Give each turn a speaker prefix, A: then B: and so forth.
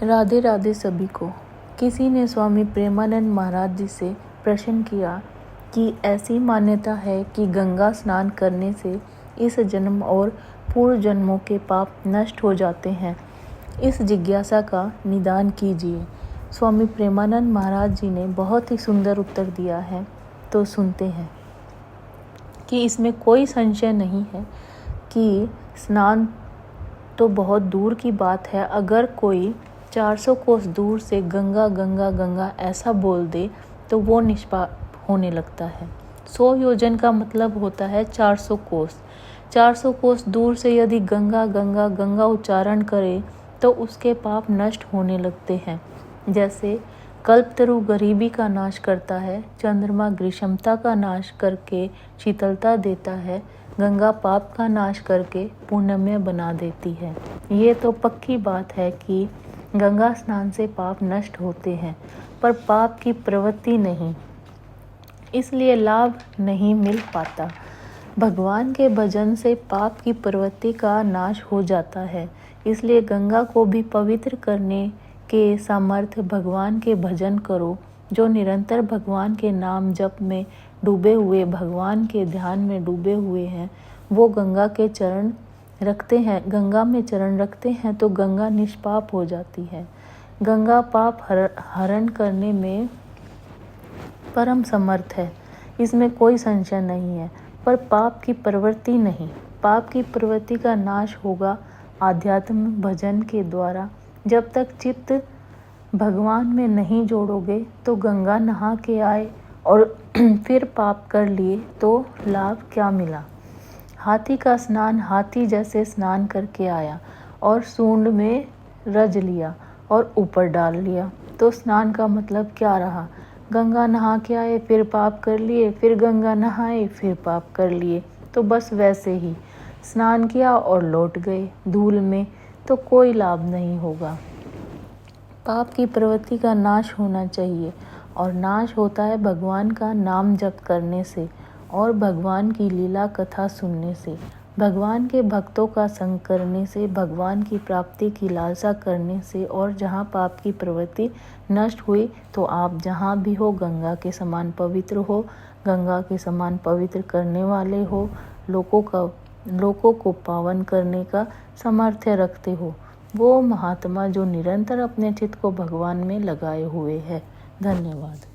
A: राधे राधे सभी को। किसी ने स्वामी प्रेमानंद महाराज जी से प्रश्न किया कि ऐसी मान्यता है कि गंगा स्नान करने से इस जन्म और पूर्व जन्मों के पाप नष्ट हो जाते हैं। इस जिज्ञासा का निदान कीजिए। स्वामी प्रेमानंद महाराज जी ने बहुत ही सुंदर उत्तर दिया है, तो सुनते हैं कि इसमें कोई संशय नहीं है कि स्नान तो बहुत दूर की बात है। अगर कोई 400 कोस दूर से गंगा गंगा गंगा ऐसा बोल दे तो वो निष्पाप होने लगता है। 100 योजन का मतलब होता है 400 कोस। 400 कोस दूर से यदि गंगा गंगा गंगा उच्चारण करे तो उसके पाप नष्ट होने लगते हैं। जैसे कल्पतरु गरीबी का नाश करता है, चंद्रमा ग्रीष्मता का नाश करके शीतलता देता है, गंगा पाप का नाश करके पुण्यमय बना देती है। ये तो पक्की बात है कि गंगा स्नान से पाप नष्ट होते हैं, पर पाप की प्रवृत्ति नहीं, इसलिए लाभ नहीं मिल पाता। भगवान के भजन से पाप की प्रवृत्ति का नाश हो जाता है। इसलिए गंगा को भी पवित्र करने के सामर्थ्य भगवान के भजन करो। जो निरंतर भगवान के नाम जप में डूबे हुए, भगवान के ध्यान में डूबे हुए हैं, वो गंगा में चरण रखते हैं तो गंगा निष्पाप हो जाती है। गंगा पाप हरण करने में परम समर्थ है, इसमें कोई संशय नहीं है, पर पाप की प्रवृत्ति नहीं। पाप की प्रवृत्ति का नाश होगा आध्यात्म भजन के द्वारा। जब तक चित्त भगवान में नहीं जोड़ोगे तो गंगा नहा के आए और फिर पाप कर लिए तो लाभ क्या मिला। हाथी का स्नान हाथी जैसे स्नान करके आया और सूंड में रज लिया और ऊपर डाल लिया, तो स्नान का मतलब क्या रहा। गंगा नहा के आए फिर पाप कर लिए, फिर गंगा नहाए फिर पाप कर लिए, तो बस वैसे ही स्नान किया और लौट गए धूल में, तो कोई लाभ नहीं होगा। पाप की प्रवृत्ति का नाश होना चाहिए, और नाश होता है भगवान का नाम जप करने से और भगवान की लीला कथा सुनने से, भगवान के भक्तों का संग करने से, भगवान की प्राप्ति की लालसा करने से। और जहाँ पाप की प्रवृत्ति नष्ट हुई तो आप जहाँ भी हो गंगा के समान पवित्र हो, गंगा के समान पवित्र करने वाले हो, लोगों को पावन करने का सामर्थ्य रखते हो। वो महात्मा जो निरंतर अपने चित्त को भगवान में लगाए हुए है। धन्यवाद।